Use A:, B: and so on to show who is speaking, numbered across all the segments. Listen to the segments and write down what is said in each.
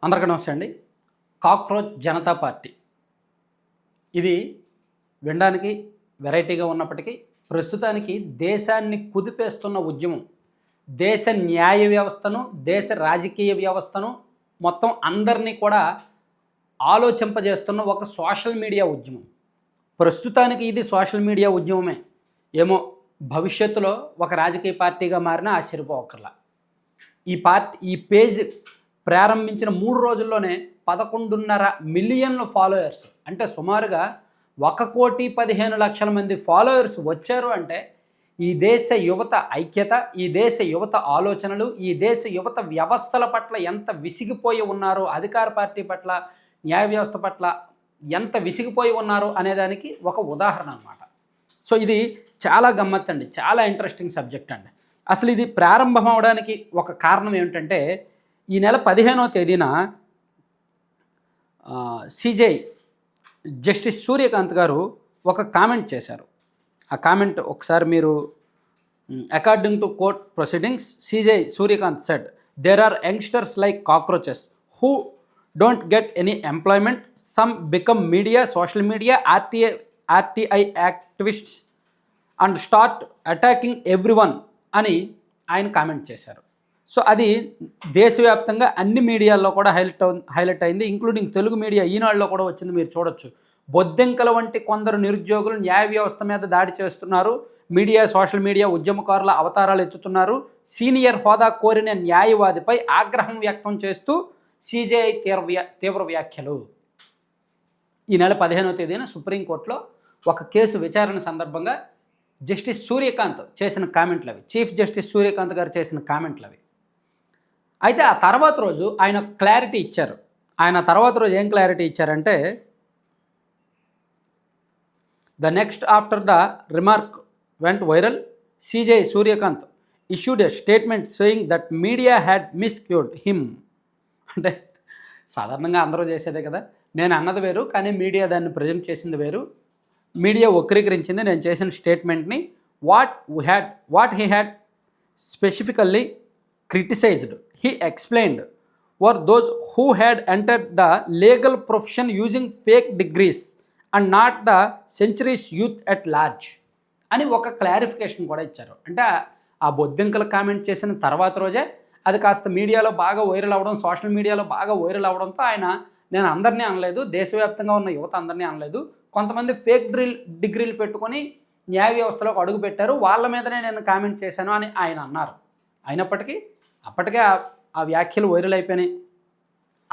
A: అందరికీ నమస్తే అండి. కాక్రోచ్ జనతా పార్టీ ఇది వినడానికి వెరైటీగా ఉన్నప్పటికీ ప్రస్తుతానికి దేశాన్ని కుదిపేస్తున్న ఉద్యమం. దేశ న్యాయ వ్యవస్థను, దేశ రాజకీయ వ్యవస్థను మొత్తం అందరినీ కూడా ఆలోచింపజేస్తున్న ఒక సోషల్ మీడియా ఉద్యమం. ప్రస్తుతానికి ఇది సోషల్ మీడియా ఉద్యమమే. ఏమో భవిష్యత్తులో ఒక రాజకీయ పార్టీగా మారినా ఆశ్చర్యపోవక్కర్లా. ఈ పేజ్ ప్రారంభించిన 3 రోజుల్లోనే 11.5 మిలియన్ల ఫాలోయర్స్, అంటే సుమారుగా 1,15,00,000 మంది ఫాలోయర్స్ వచ్చారు. అంటే ఈ దేశ యువత ఐక్యత, ఈ దేశ యువత ఆలోచనలు, ఈ దేశ యువత వ్యవస్థల పట్ల ఎంత విసిగిపోయి ఉన్నారో, అధికార పార్టీ పట్ల, న్యాయ వ్యవస్థ పట్ల ఎంత విసిగిపోయి ఉన్నారో అనేదానికి ఒక ఉదాహరణ అన్నమాట. సో ఇది చాలా గమ్మత్తండి, చాలా ఇంట్రెస్టింగ్ సబ్జెక్ట్ అండి. అసలు ఇది ప్రారంభం అవడానికి ఒక కారణం ఏమిటంటే, ఈ నెల 15వ తేదీన సిజేఐ జస్టిస్ సూర్యకాంత్ గారు ఒక కామెంట్ చేశారు. ఆ కామెంట్ ఒకసారి మీరు according to court proceedings, CJI Suryakant said there are youngsters like cockroaches who don't get any employment, some become media, social media, RTI activists and start attacking everyone అని ఆయన comment చేశారు. So అది దేశవ్యాప్తంగా అన్ని మీడియాల్లో కూడా హైలైట్ అయింది, ఇంక్లూడింగ్ తెలుగు మీడియా ఈనాడులో కూడా వచ్చింది. మీరు చూడొచ్చు. బొద్దెంకల వంటి కొందరు నిరుద్యోగులు న్యాయ వ్యవస్థ మీద దాడి చేస్తున్నారు, మీడియా, సోషల్ మీడియా ఉద్యమకారుల అవతారాలు ఎత్తుతున్నారు, సీనియర్ హోదా కోరిన న్యాయవాదిపై ఆగ్రహం వ్యక్తం చేస్తూ సిజేఐ తీవ్ర వ్యాఖ్యలు. ఈ నెల 15వ తేదీన సుప్రీంకోర్టులో ఒక కేసు విచారణ సందర్భంగా జస్టిస్ సూర్యకాంత్ చేసిన కామెంట్లు అవి, చీఫ్ జస్టిస్ సూర్యకాంత్ గారు చేసిన కామెంట్లు అవి. అయితే ఆ తర్వాత రోజు ఆయన క్లారిటీ ఇచ్చారు. ఆయన తర్వాత రోజు ఏం క్లారిటీ ఇచ్చారంటే, the next after the remark went viral, CJ Suryakant issued a statement saying that media had misquoted him. అంటే సాధారణంగా అందరూ చేసేదే కదా, నేను అన్నది వేరు కానీ మీడియా దాన్ని ప్రజెంట్ చేసింది వేరు, మీడియా వక్రీకరించింది నేను చేసిన స్టేట్మెంట్ని. What he had specifically criticised, he explained, were those who had entered the legal profession using fake degrees and not the centuries youth at large అని ఒక క్లారిఫికేషన్ కూడా ఇచ్చారు. అంటే ఆ బొద్దింకలు కామెంట్ చేసిన తర్వాత రోజే అది కాస్త మీడియాలో బాగా వైరల్ అవ్వడం, సోషల్ మీడియాలో బాగా వైరల్ అవ్వడంతో ఆయన, నేను అందరినీ అనలేదు, దేశవ్యాప్తంగా ఉన్న యువత అందరినీ అనలేదు, కొంతమంది ఫేక్ డిగ్రీలు పెట్టుకొని న్యాయ వ్యవస్థలోకి అడుగు పెట్టారు, వాళ్ళ మీదనే నేను కామెంట్ చేశాను అని ఆయన అన్నారు. అయినప్పటికీ అప్పటికే ఆ వ్యాఖ్యలు వైరల్ అయిపోయినాయి.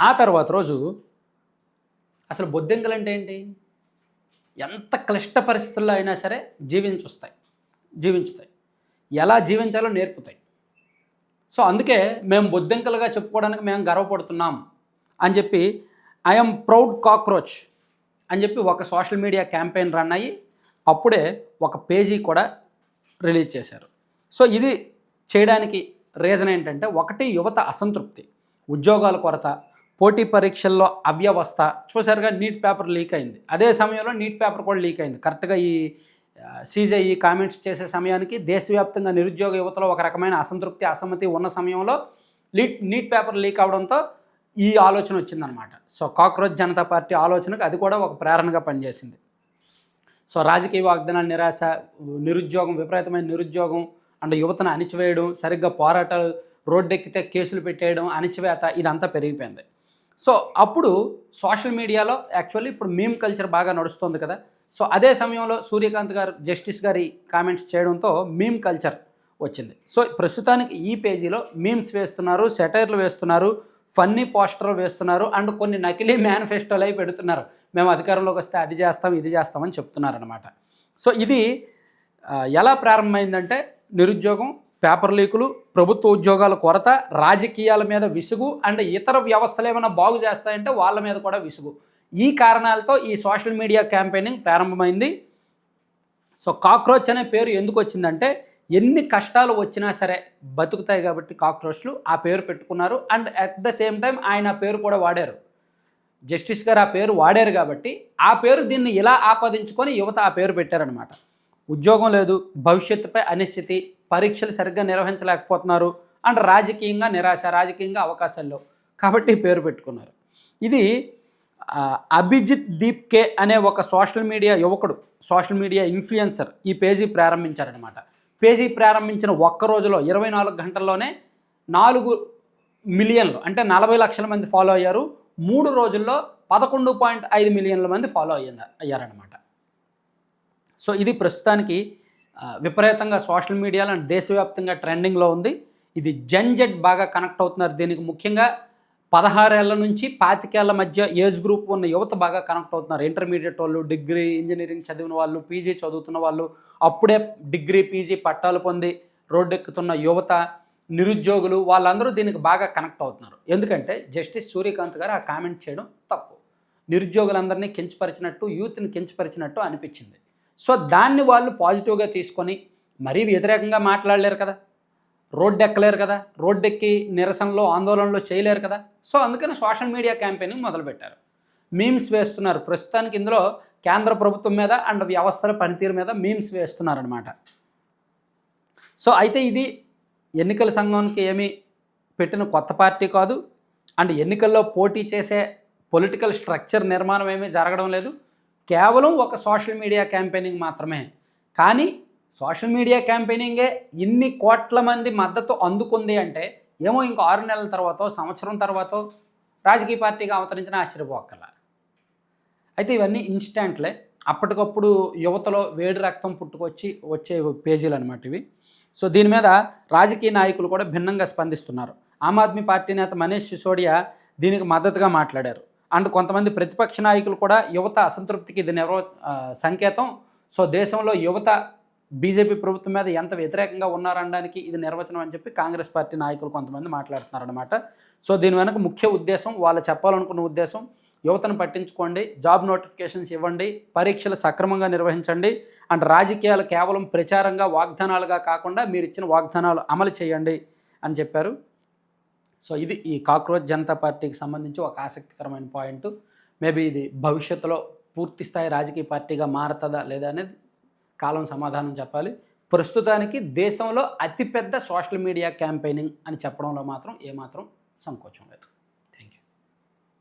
A: ఆ తర్వాత రోజు అసలు బొద్దింకలు అంటే ఏంటి, ఎంత క్లిష్ట పరిస్థితుల్లో అయినా సరే జీవించుతాయి, ఎలా జీవించాలో నేర్పుతాయి. సో అందుకే మేము బొద్దింకలుగా చెప్పుకోవడానికి మేము గర్వపడుతున్నాం అని చెప్పి ఐఎమ్ ప్రౌడ్ కాక్రోచ్ అని చెప్పి ఒక సోషల్ మీడియా క్యాంపెయిన్ రన్ అయ్యి అప్పుడే ఒక పేజీ కూడా రిలీజ్ చేశారు. సో ఇది చేయడానికి రీజన్ ఏంటంటే, ఒకటి యువత అసంతృప్తి, ఉద్యోగాల కొరత, పోటీ పరీక్షల్లో అవ్యవస్థ. చూసారుగా నీట్ పేపర్ లీక్ అయింది, అదే సమయంలో నీట్ పేపర్ కూడా లీక్ అయింది. కరెక్ట్గా ఈ సీజే ఈ కామెంట్స్ చేసే సమయానికి దేశవ్యాప్తంగా నిరుద్యోగ యువతలో ఒక రకమైన అసంతృప్తి, అసమ్మతి ఉన్న సమయంలో నీట్ పేపర్ లీక్ అవడంతో ఈ ఆలోచన వచ్చిందనమాట. సో కాక్రోచ్ జనతా పార్టీ ఆలోచనకు అది కూడా ఒక ప్రేరణగా పనిచేసింది. సో రాజకీయ వాగ్దానాల నిరాశ, నిరుద్యోగం, విపరీతమైన నిరుద్యోగం అండ్ యువతను అణిచివేయడం, సరిగ్గా పోరాటాలు, రోడ్డెక్కితే కేసులు పెట్టేయడం, అణిచివేత, ఇదంతా పెరిగిపోయింది. సో అప్పుడు సోషల్ మీడియాలో యాక్చువల్లీ ఇప్పుడు మీమ్ కల్చర్ బాగా నడుస్తుంది కదా. సో అదే సమయంలో సూర్యకాంత్ గారు జస్టిస్ గారి కామెంట్స్ చేయడంతో మీమ్ కల్చర్ వచ్చింది. సో ప్రస్తుతానికి ఈ పేజీలో మీమ్స్ వేస్తున్నారు, సెటైర్లు వేస్తున్నారు, ఫన్నీ పోస్టర్లు వేస్తున్నారు అండ్ కొన్ని నకిలీ మేనిఫెస్టోలు అవి పెడుతున్నారు. మేము అధికారంలోకి వస్తే అది చేస్తాం, ఇది చేస్తామని చెప్తున్నారనమాట. సో ఇది ఎలా ప్రారంభమైందంటే, నిరుద్యోగం, పేపర్ లీకులు, ప్రభుత్వ ఉద్యోగాల కొరత, రాజకీయాల మీద విసుగు అండ్ ఇతర వ్యవస్థలు ఏమైనా బాగు చేస్తాయంటే వాళ్ళ మీద కూడా విసుగు. ఈ కారణాలతో ఈ సోషల్ మీడియా క్యాంపెయినింగ్ ప్రారంభమైంది. సో కాక్రోచ్ అనే పేరు ఎందుకు వచ్చిందంటే, ఎన్ని కష్టాలు వచ్చినా సరే బతుకుతాయి కాబట్టి కాక్రోచ్లు ఆ పేరు పెట్టుకున్నారు. And at the same time ఆయన ఆ పేరు కూడా వాడారు, జస్టిస్ గారు ఆ పేరు వాడారు కాబట్టి ఆ పేరు దీన్ని ఇలా ఆపాదించుకొని యువత ఆ పేరు పెట్టారనమాట. ఉద్యోగం లేదు, భవిష్యత్తుపై అనిశ్చితి, పరీక్షలు సరిగ్గా నిర్వహించలేకపోతున్నారు అండ్ రాజకీయంగా నిరాశ, రాజకీయంగా అవకాశాలు. కాబట్టి ఈ పేరు పెట్టుకున్నారు. ఇది అభిజిత్ దీప్ కే అనే ఒక సోషల్ మీడియా యువకుడు, సోషల్ మీడియా ఇన్ఫ్లుయెన్సర్ ఈ పేజీ ప్రారంభించారనమాట. పేజీ ప్రారంభించిన ఒక్క రోజులో 24 గంటల్లోనే 4 మిలియన్లు అంటే 40 లక్షల మంది ఫాలో అయ్యారు. 3 రోజుల్లో 11.5 మిలియన్ల మంది ఫాలో అయ్యారనమాట. సో ఇది ప్రస్తుతానికి విపరీతంగా సోషల్ మీడియాలో దేశవ్యాప్తంగా ట్రెండింగ్లో ఉంది. ఇది జెడ్ బాగా కనెక్ట్ అవుతున్నారు. దీనికి ముఖ్యంగా 16 ఏళ్ల నుంచి 25 ఏళ్ల మధ్య ఏజ్ గ్రూప్ ఉన్న యువత బాగా కనెక్ట్ అవుతున్నారు. ఇంటర్మీడియట్ వాళ్ళు, డిగ్రీ, ఇంజనీరింగ్ చదివిన వాళ్ళు, పీజీ చదువుతున్న వాళ్ళు, అప్పుడే డిగ్రీ, పీజీ పట్టాలు పొంది రోడ్డెక్కుతున్న యువత, నిరుద్యోగులు వాళ్ళందరూ దీనికి బాగా కనెక్ట్ అవుతున్నారు. ఎందుకంటే జస్టిస్ సూర్యకాంత్ గారు ఆ కామెంట్ చేయడం తప్పు. నిరుద్యోగులందరినీ కించపరిచినట్టు, యూత్ని కించపరిచినట్టు అనిపించింది. సో దాన్ని వాళ్ళు పాజిటివ్గా తీసుకొని మరీ వ్యతిరేకంగా మాట్లాడలేరు కదా, రోడ్డు ఎక్కలేరు కదా, రోడ్డెక్కి నిరసనలో ఆందోళనలో చేయలేరు కదా. సో అందుకని సోషల్ మీడియా క్యాంపెయినింగ్ మొదలుపెట్టారు. మీమ్స్ వేస్తున్నారు. ప్రస్తుతానికి ఇందులో కేంద్ర ప్రభుత్వం మీద అండ్ వ్యవస్థల పనితీరు మీద మీమ్స్ వేస్తున్నారనమాట. సో అయితే ఇది ఎన్నికల సంఘానికి ఏమీ పెట్టిన కొత్త పార్టీ కాదు, అండ్ ఎన్నికల్లో పోటీ చేసే పొలిటికల్ స్ట్రక్చర్ నిర్మాణం ఏమీ జరగడం లేదు. కేవలం ఒక సోషల్ మీడియా క్యాంపెయినింగ్ మాత్రమే. కానీ సోషల్ మీడియా క్యాంపెయినింగే ఇన్ని కోట్ల మంది మద్దతు అందుకుంది అంటే ఏమో ఇంకో 6 నెలల తర్వాతో, సంవత్సరం తర్వాతో రాజకీయ పార్టీగా అవతరించిన ఆశ్చర్యపోక్కల. అయితే ఇవన్నీ ఇన్స్టాంట్లే, అప్పటికప్పుడు యువతలో వేడి రక్తం వచ్చే పేజీలు అనమాట ఇవి. సో దీని మీద రాజకీయ నాయకులు కూడా భిన్నంగా స్పందిస్తున్నారు. ఆమ్ ఆద్మీ పార్టీ నేత మనీష్ సిసోడియా దీనికి మద్దతుగా మాట్లాడారు. అండ్ కొంతమంది ప్రతిపక్ష నాయకులు కూడా యువత అసంతృప్తికి ఇది సంకేతం. సో దేశంలో యువత బీజేపీ ప్రభుత్వం మీద ఎంత వ్యతిరేకంగా ఉన్నారనడానికి ఇది నిర్వచనం అని చెప్పి కాంగ్రెస్ పార్టీ నాయకులు కొంతమంది మాట్లాడుతున్నారనమాట. సో దీని వెనక ముఖ్య ఉద్దేశం, వాళ్ళు చెప్పాలనుకున్న ఉద్దేశం, యువతను పట్టించుకోండి, జాబ్ నోటిఫికేషన్స్ ఇవ్వండి, పరీక్షలు సక్రమంగా నిర్వహించండి, అండ్ రాజకీయాలు కేవలం ప్రచారంగా, వాగ్దానాలుగా కాకుండా మీరు ఇచ్చిన వాగ్దానాలు అమలు చేయండి అని చెప్పారు. సో ఇది ఈ కాక్రోచ్ జనతా పార్టీకి సంబంధించి ఒక ఆసక్తికరమైన పాయింట్. మేబీ ఇది భవిష్యత్తులో పూర్తి స్థాయి రాజకీయ పార్టీగా మారుతుందా లేదా అనేది కాలం సమాధానం చెప్పాలి. ప్రస్తుతానికి దేశంలో అతిపెద్ద సోషల్ మీడియా క్యాంపెయినింగ్ అని చెప్పడంలో మాత్రం ఏమాత్రం సంకోచం లేదు.